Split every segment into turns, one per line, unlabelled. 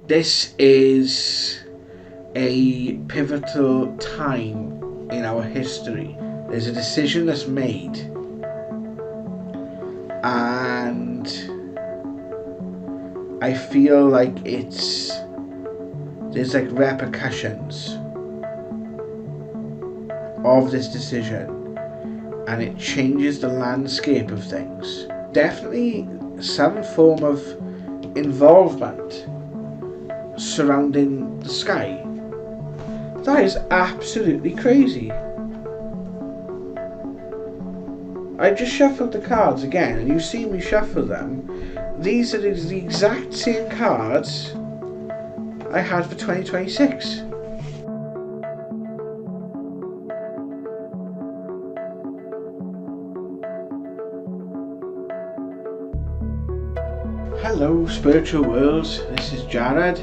This is a pivotal time in our history. There's a decision that's made, and I feel like there's like repercussions of this decision, and it changes the landscape of things. Definitely some form of involvement surrounding the sky. That is absolutely crazy. I just shuffled the cards again, and you see me shuffle them. These are the exact same cards I had for 2026. Hello spiritual world, this is Jared,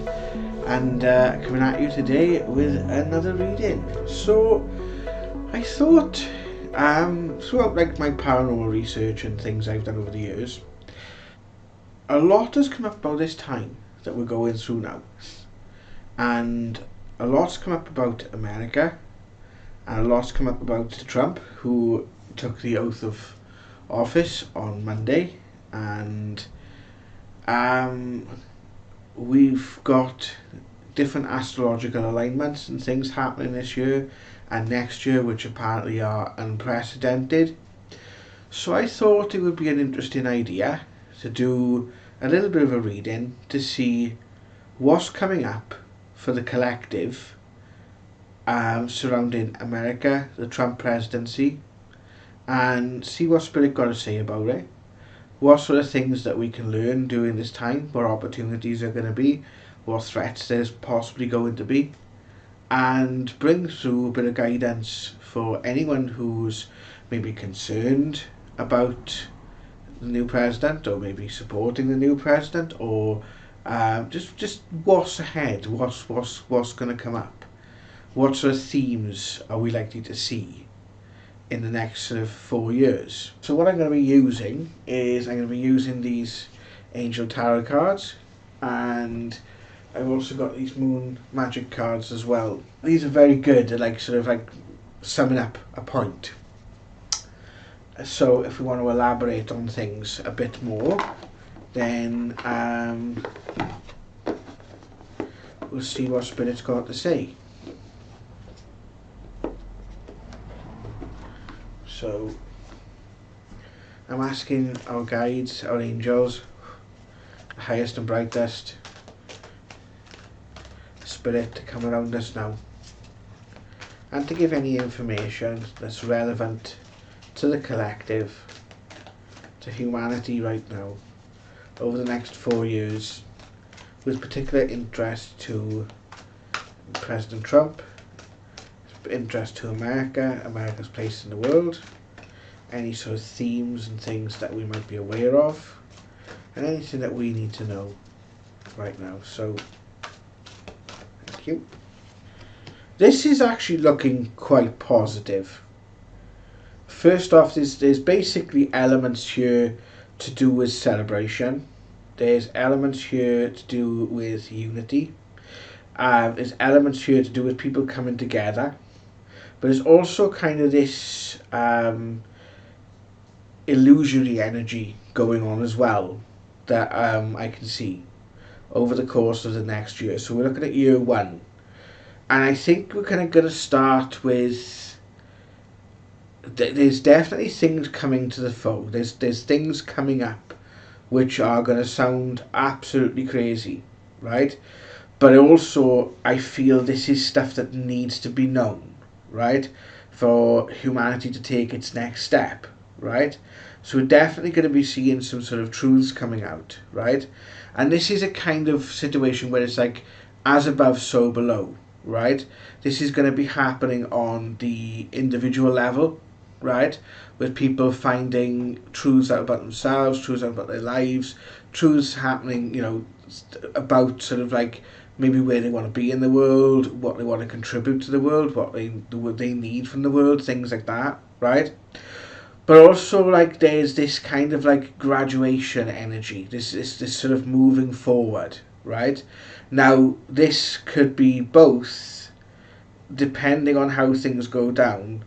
and coming at you today with another reading. So I thought, throughout like my paranormal research and things I've done over the years, a lot has come up about this time that we're going through now, and a lot's come up about America, and a lot's come up about Trump, who took the oath of office on Monday, and we've got different astrological alignments and things happening this year and next year, which apparently are unprecedented. So I thought it would be an interesting idea to do a little bit of a reading to see what's coming up for the collective surrounding America, the Trump presidency, and see what Spirit got to say about it. What sort of things that we can learn during this time, what opportunities are going to be, what threats there's possibly going to be, and bring through a bit of guidance for anyone who's maybe concerned about the new president, or maybe supporting the new president, or just what's ahead, what's going to come up, what sort of themes are we likely to see in the next sort of 4 years. So what I'm going to be using is these angel tarot cards, and I've also got these moon magic cards as well. These are very good at like sort of like summing up a point. So if we want to elaborate on things a bit more, then we'll see what Spirit's got to say. So I'm asking our guides, our angels, highest and brightest Spirit, to come around us now and to give any information that's relevant to the collective, to humanity right now, over the next 4 years, with particular interest to President Trump, interest to America, America's place in the world, any sort of themes and things that we might be aware of, and anything that we need to know right now. So, thank you. This is actually looking quite positive. First off, there's basically elements here to do with celebration. There's elements here to do with unity. There's elements here to do with people coming together. But there's also kind of this illusory energy going on as well that I can see over the course of the next year. So we're looking at year 1. And I think we're kind of going to start with, there's definitely things coming to the fore. There's things coming up which are going to sound absolutely crazy, right? But also I feel this is stuff that needs to be known, right, for humanity to take its next step, right? So we're definitely going to be seeing some sort of truths coming out, right? And this is a kind of situation where it's like as above, so below, right? This is going to be happening on the individual level, right, with people finding truths out about themselves, truths out about their lives, truths happening, about sort of like maybe where they want to be in the world, what they want to contribute to the world, what they need from the world, things like that, right? But also like there's this kind of like graduation energy, this sort of moving forward, right? Now, this could be both, depending on how things go down,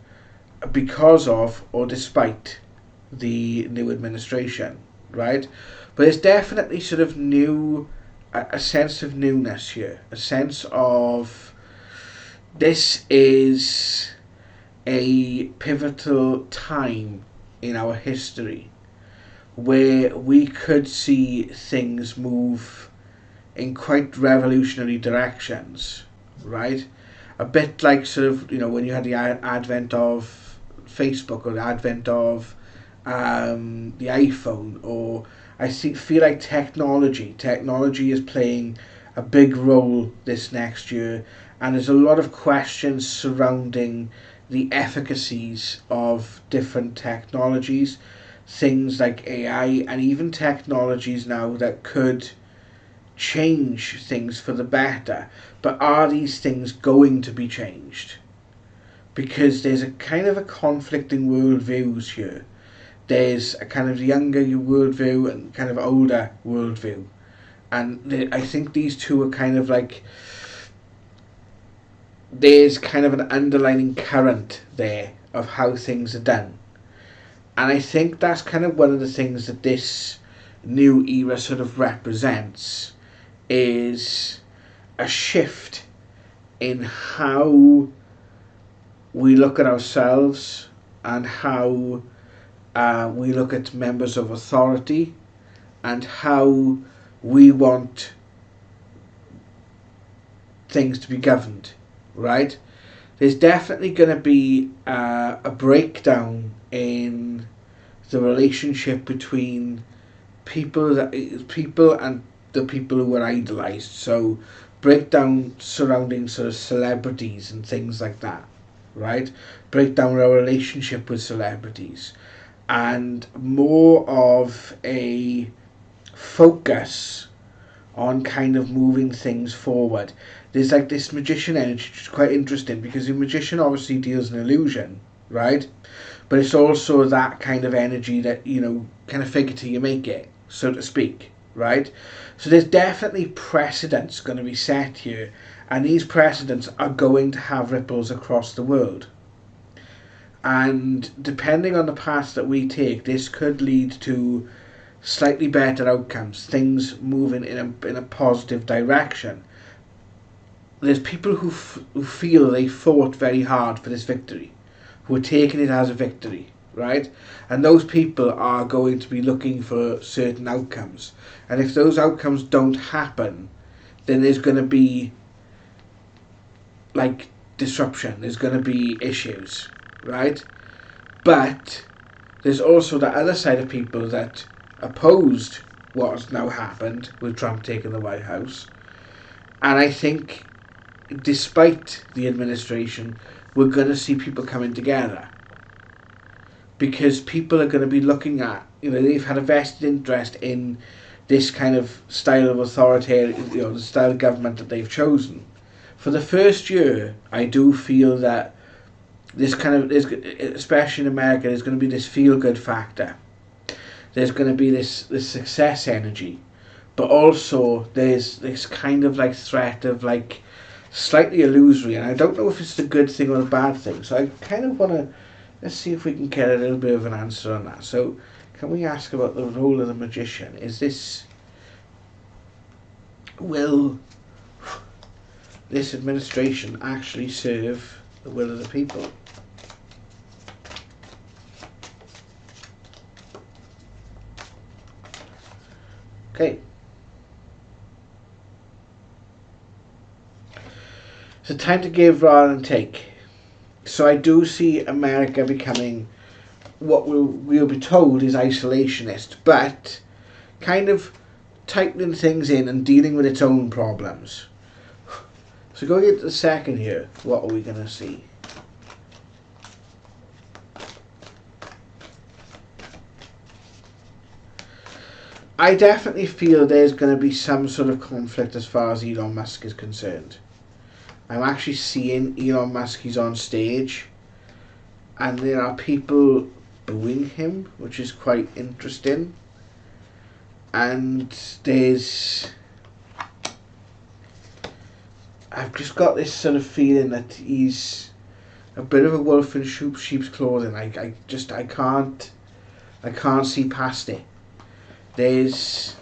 because of or despite the new administration, right? But it's definitely sort of new, a sense of newness here, a sense of this is a pivotal time in our history where we could see things move in quite revolutionary directions, right? A bit like sort of, when you had the advent of Facebook or the advent of the iPhone, or feel like technology is playing a big role this next year, and there's a lot of questions surrounding the efficacies of different technologies, things like AI, and even technologies now that could change things for the better. But are these things going to be changed? Because there's a kind of a conflicting worldviews here. There's a kind of younger worldview and kind of older worldview. And I think these two are kind of like, there's kind of an underlining current there of how things are done. And I think that's kind of one of the things that this new era sort of represents, is a shift in how we look at ourselves and how we look at members of authority and how we want things to be governed, right? There's definitely going to be a breakdown in the relationship between people and the people who were idolized. So breakdown surrounding sort of celebrities and things like that, right? Breakdown our relationship with celebrities, and more of a focus on kind of moving things forward. There's like this magician energy, which is quite interesting, because the magician obviously deals in illusion, right? But it's also that kind of energy that, kind of fake it till you make it, so to speak, right? So there's definitely precedents going to be set here, and these precedents are going to have ripples across the world. And depending on the path that we take, this could lead to slightly better outcomes, things moving in a positive direction. There's people who feel they fought very hard for this victory, who are taking it as a victory, right? And those people are going to be looking for certain outcomes. And if those outcomes don't happen, then there's going to be like disruption, there's going to be issues, right? But there's also the other side of people that opposed what has now happened with Trump taking the White House. And I think despite the administration, we're going to see people coming together, because people are going to be looking at, they've had a vested interest in this kind of style of authoritarian, the style of government that they've chosen. For the first year, I do feel that this kind of, especially in America, there's going to be this feel-good factor. There's going to be this success energy, but also there's this kind of like threat of like slightly illusory, and I don't know if it's a good thing or a bad thing. So I kind of want to, let's see if we can get a little bit of an answer on that. So can we ask about the role of the magician? Will this administration actually serve the will of the people? Okay. So time to give rather than take. So I do see America becoming what we'll be told is isolationist, but kind of tightening things in and dealing with its own problems. So going into the second here, what are we going to see? I definitely feel there's going to be some sort of conflict as far as Elon Musk is concerned. I'm actually seeing Elon Musk, he's on stage, and there are people booing him, which is quite interesting. And there's I've just got this sort of feeling that he's a bit of a wolf in sheep's clothing. I can't see past it. This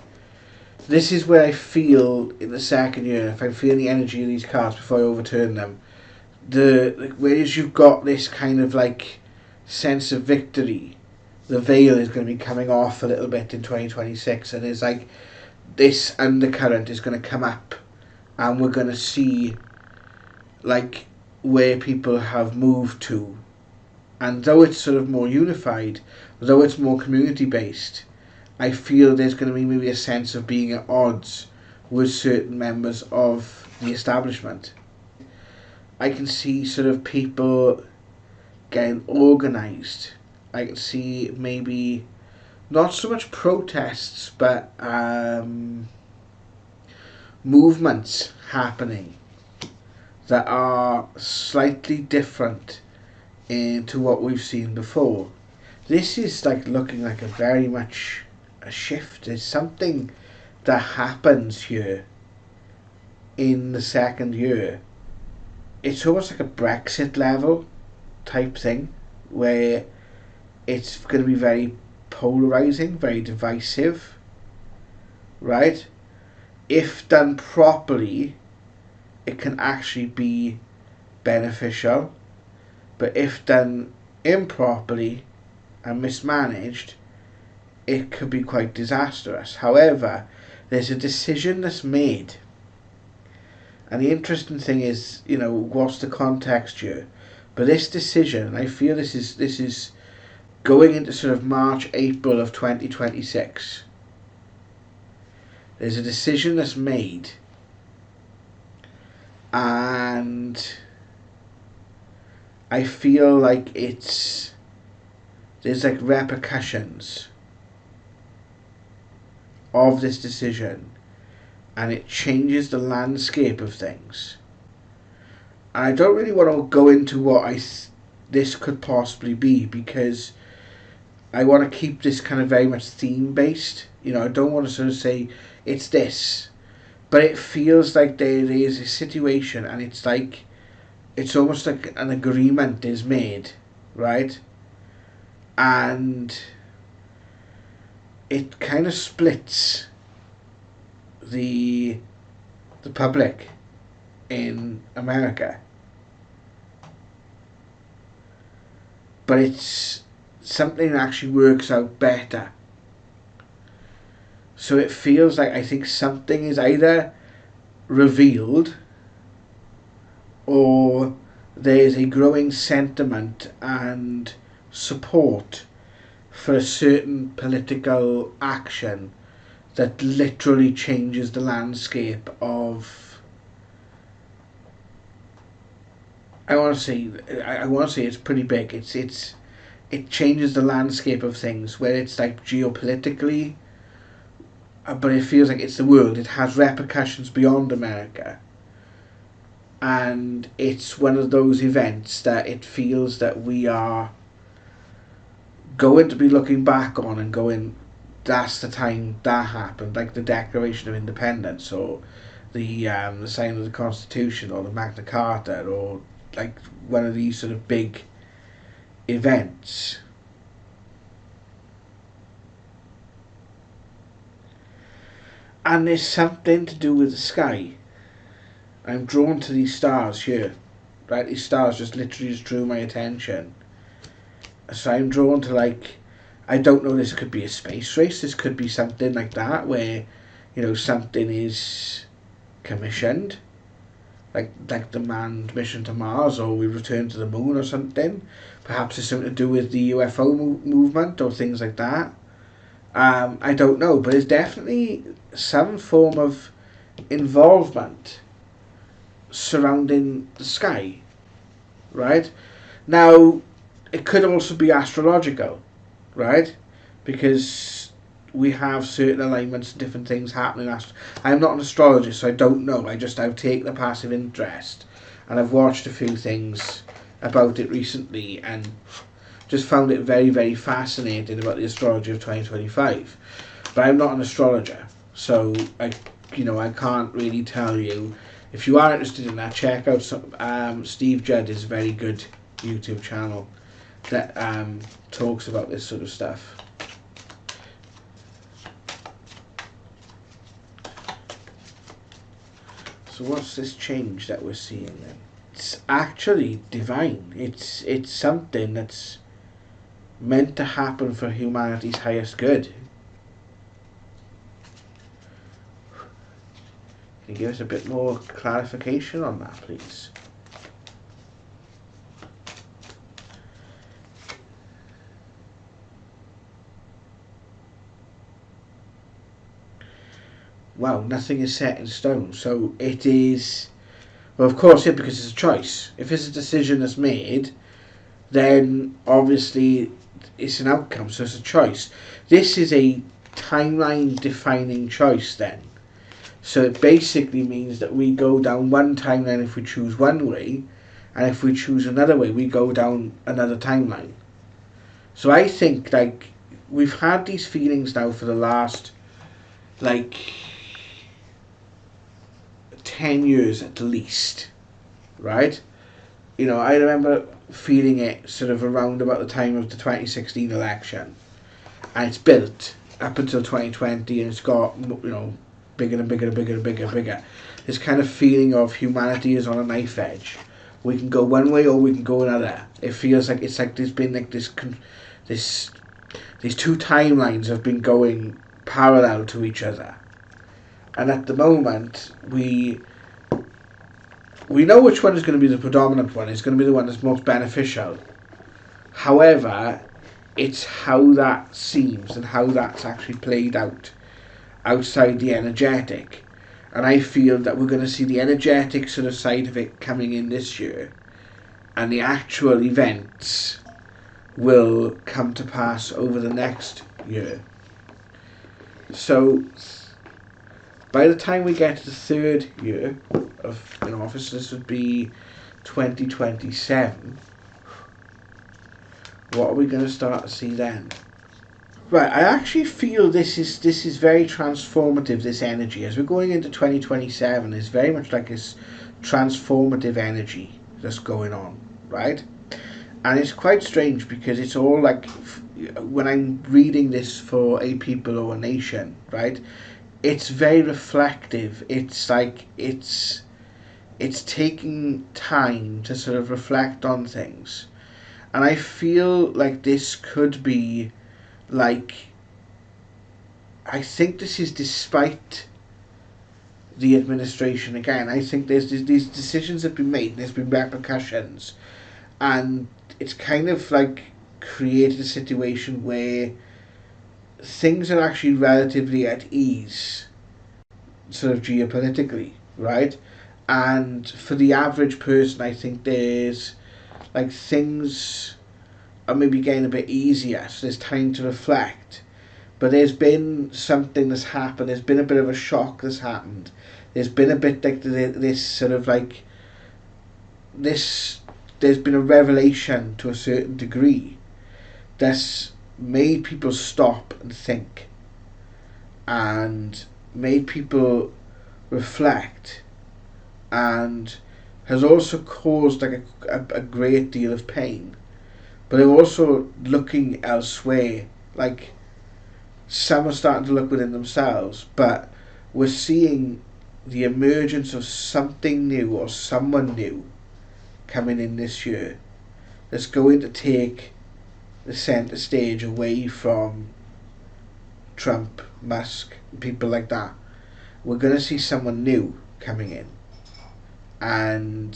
is where I feel in the second year, if I'm feeling the energy of these cards before I overturn them, whereas you've got this kind of like sense of victory, the veil is going to be coming off a little bit in 2026, and there's like this undercurrent is going to come up, and we're going to see like where people have moved to, and though it's sort of more unified, though it's more community based, I feel there's going to be maybe a sense of being at odds with certain members of the establishment. I can see sort of people getting organised. I can see maybe not so much protests, but movements happening that are slightly different to what we've seen before. This is like looking like a very much a shift. There's something that happens here in the second year. It's almost like a Brexit level type thing, where it's going to be very polarizing, very divisive, right? If done properly, it can actually be beneficial, but if done improperly and mismanaged, it could be quite disastrous. However, there's a decision that's made, and the interesting thing is, you know, what's the context here? But this decision, I feel this is going into sort of March, April of 2026. There's a decision that's made, and I feel like there's like repercussions of this decision, and it changes the landscape of things. And I don't really want to go into what this could possibly be, because I want to keep this kind of very much theme based. You know, I don't want to sort of say it's this, but it feels like there is a situation, and it's like it's almost like an agreement is made, right? And it kind of splits the public in America, but it's something that actually works out better. So it feels like I think something is either revealed, or there is a growing sentiment and support for a certain political action that literally changes the landscape of. I want to say it's pretty big. It changes the landscape of things, where it's like geopolitically, but it feels like it's the world. It has repercussions beyond America, and it's one of those events that it feels that we are going to be looking back on and going, that's the time that happened, like the Declaration of Independence, or the signing of the Constitution, or the Magna Carta, or like one of these sort of big events. And there's something to do with the sky. I'm drawn to these stars here, right? These stars just literally just drew my attention. So I'm drawn to, like, I don't know, this could be a space race, this could be something like that, where, you know, something is commissioned, like the manned mission to Mars, or we return to the moon or something. Perhaps it's something to do with the UFO movement or things like that. I don't know, but it's definitely some form of involvement surrounding the sky, right? Now, it could also be astrological, right? Because we have certain alignments and different things happening. I'm not an astrologist, so I don't know. I've taken a passive interest, and I've watched a few things about it recently, and just found it very, very fascinating about the astrology of 2025. But I'm not an astrologer, so I can't really tell you if you are interested in that, check out Steve Judd's very good YouTube channel that talks about this sort of stuff. So what's this change that we're seeing then? It's actually divine. It's something that's meant to happen for humanity's highest good. Can you give us a bit more clarification on that, please? Well, nothing is set in stone, so it is. Well, of course, yeah, because it's a choice. If it's a decision that's made, then obviously it's an outcome, so it's a choice. This is a timeline-defining choice, then. So it basically means that we go down one timeline if we choose one way, and if we choose another way, we go down another timeline. So I think, like, we've had these feelings now for the last, like, 10 years at least, right? You know, I remember feeling it sort of around about the time of the 2016 election, and it's built up until 2020, and it's got, you know, bigger and bigger and bigger and bigger and bigger. This kind of feeling of humanity is on a knife edge. We can go one way or we can go another. It feels like it's like there's been like these two timelines have been going parallel to each other. And at the moment, we know which one is going to be the predominant one. It's going to be the one that's most beneficial. However, it's how that seems and how that's actually played out outside the energetic. And I feel that we're going to see the energetic sort of side of it coming in this year. And the actual events will come to pass over the next year. So by the time we get to the third year of in office, this would be 2027. What are we going to start to see then? Right, I actually feel this is very transformative. This energy, as we're going into 2027, is very much like this transformative energy that's going on, right? And it's quite strange because it's all like, when I'm reading this for a people or a nation, right? It's very reflective. It's like it's taking time to sort of reflect on things, and I feel like this could be like, I think this is despite the administration again. I think there's these decisions have been made and there's been repercussions, and it's kind of like created a situation where things are actually relatively at ease, sort of geopolitically, right? And for the average person, I think there's like things are maybe getting a bit easier, so there's time to reflect. But there's been something that's happened. There's been a bit of a shock that's happened. There's been a bit like this sort of like this. There's been a revelation to a certain degree that's made people stop and think, and made people reflect, and has also caused like a great deal of pain. But they're also looking elsewhere. Like, some are starting to look within themselves, but we're seeing the emergence of something new or someone new coming in this year that's going to take the centre stage away from Trump, Musk, people like that. We're going to see someone new coming in, and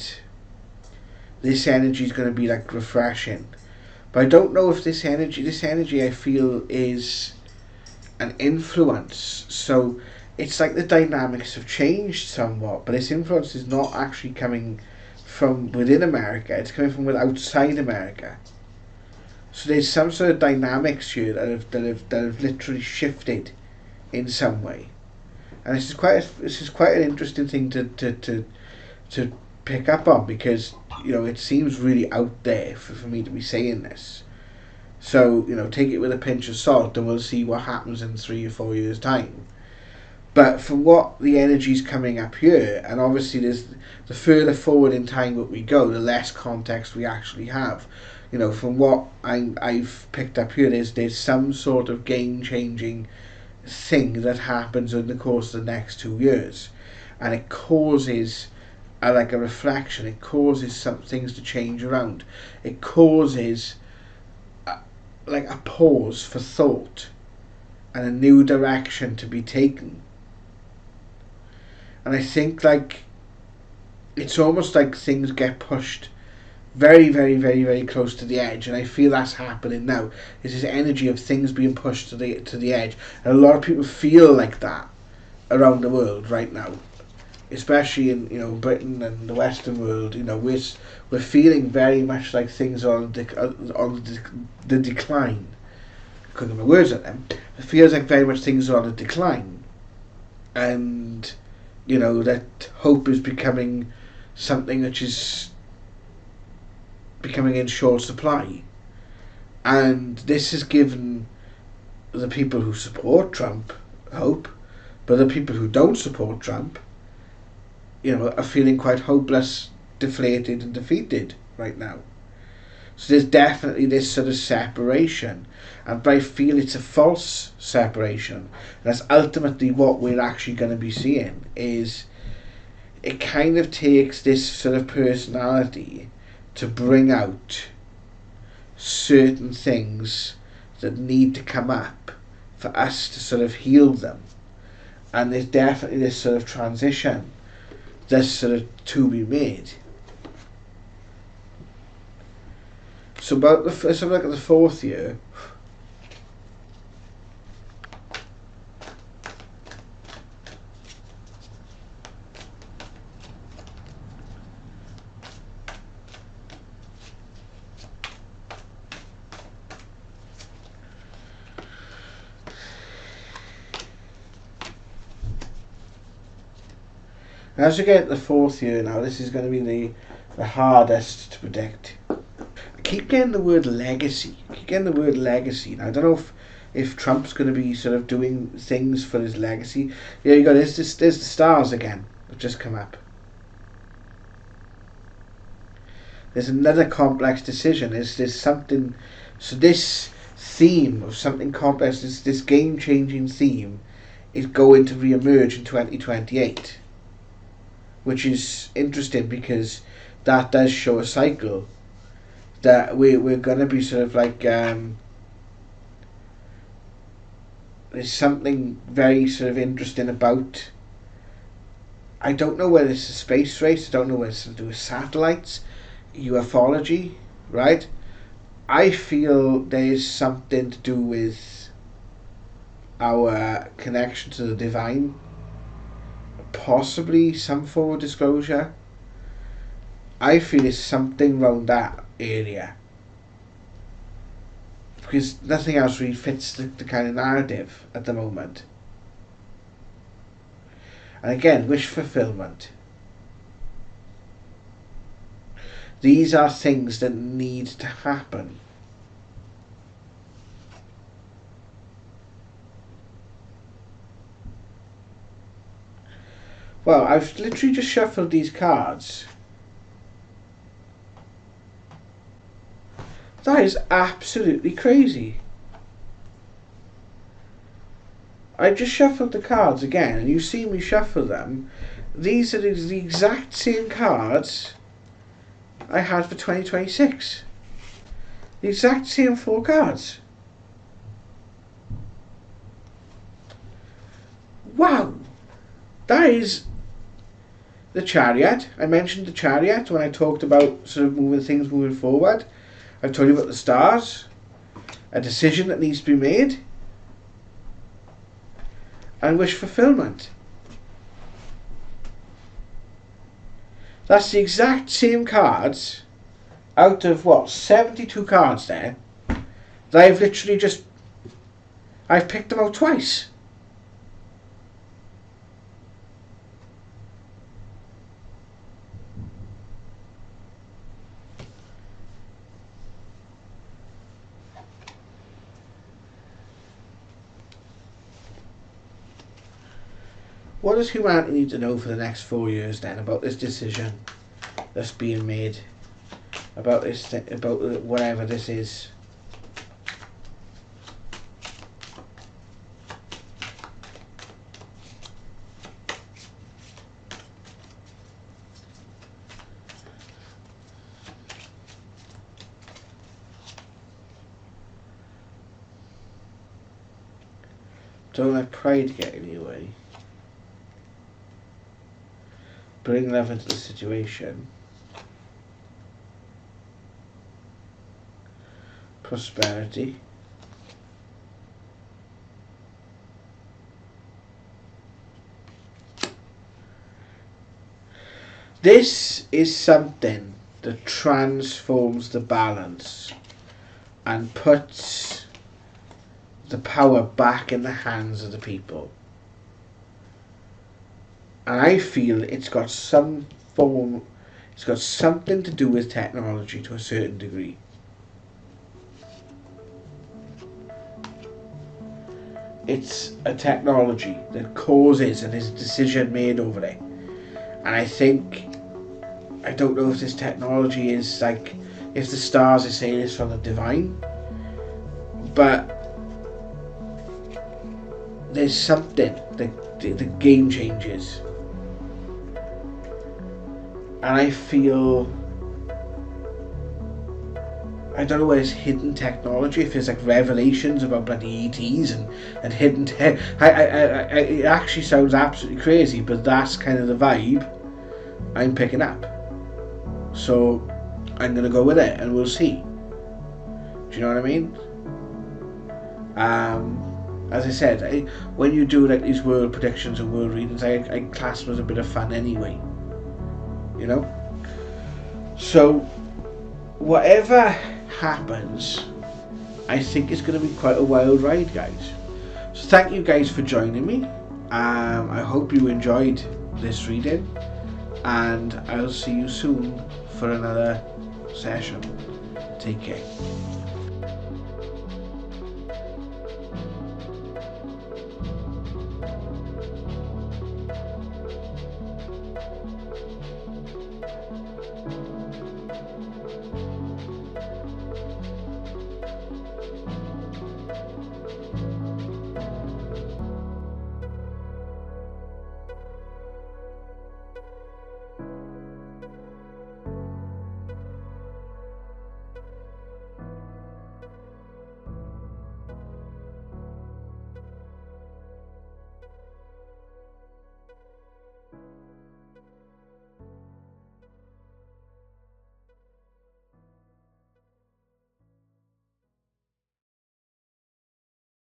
this energy is going to be like refreshing. But I don't know if this energy I feel is an influence. So it's like the dynamics have changed somewhat, but this influence is not actually coming from within America, it's coming from outside America. So there's some sort of dynamics here that have literally shifted in some way, and this is quite an interesting thing to pick up on, because you know it seems really out there for me to be saying this. So you know, take it with a pinch of salt, and we'll see what happens in 3 or 4 years' time. But from what the energy's coming up here, and obviously there's the further forward in time that we go, the less context we actually have. You know, from what I've picked up here, there's some sort of game changing thing that happens in the course of the next 2 years, and it causes like a reflection. It causes some things to change around. It causes like a pause for thought and a new direction to be taken. And I think like it's almost like things get pushed very, very, very, very close to the edge, and I feel that's happening now. It's this energy of things being pushed to the edge, and a lot of people feel like that around the world right now, especially in Britain and the Western world. We're feeling very much like things are on the decline. I couldn't get my words at them. It feels like very much things are on the decline, and that hope is becoming something which is becoming in short supply. And this has given the people who support Trump hope, but the people who don't support Trump, are feeling quite hopeless, deflated and defeated right now. So there's definitely this sort of separation, but I feel it's a false separation. And that's ultimately what we're actually going to be seeing. Is it kind of takes this sort of personality to bring out certain things that need to come up for us to sort of heal them. And there's definitely this sort of transition that's sort of to be made. So let's have a look at the fourth year. As we get the fourth year now, this is going to be the hardest to predict. I keep getting the word legacy. Now, I don't know if Trump's going to be sort of doing things for his legacy. Yeah, you got there's the stars again that just come up. There's another complex decision. There's something. So this theme of something complex, this game-changing theme, is going to re-emerge in 2028. Which is interesting because that does show a cycle that we're going to be sort of like there's something very sort of interesting about. I don't know whether it's a space race. I don't know whether it's to do with satellites, ufology, right? I feel there's something to do with our connection to the divine. Possibly some form of disclosure. I feel it's something around that area. Because nothing else really fits the kind of narrative at the moment. And again, wish fulfillment. These are things that need to happen. Well, I've literally just shuffled these cards. That is absolutely crazy. I just shuffled the cards again, and you see me shuffle them. These are the exact same cards I had for 2026. The exact same 4 cards. Wow! That is the Chariot. I mentioned the Chariot when I talked about sort of moving forward. I've told you about the stars, a decision that needs to be made, and wish fulfillment. That's the exact same cards out of 72 cards there that I've literally I've picked them out twice. What does humanity need to know for the next 4 years then about this decision that's being made, about this, about whatever this is? Don't let pride get in your way. Bring love into the situation. Prosperity. This is something that transforms the balance and puts the power back in the hands of the people. And I feel it's got some form, it's got something to do with technology to a certain degree. It's a technology that causes and there's a decision made over it. And I don't know if this technology is like, if the stars are saying it's from the divine, but there's something that the game changes. And I feel, I don't know where it's hidden technology, if it's like revelations about bloody ETs and hidden tech. It actually sounds absolutely crazy, but that's kind of the vibe I'm picking up. So I'm going to go with it and we'll see. Do you know what I mean? As I said, when you do like these world predictions and world readings, I class them as a bit of fun anyway. You know? So whatever happens, I think it's going to be quite a wild ride, guys. So thank you guys for joining me. I hope you enjoyed this reading, and I'll see you soon for another session. Take care.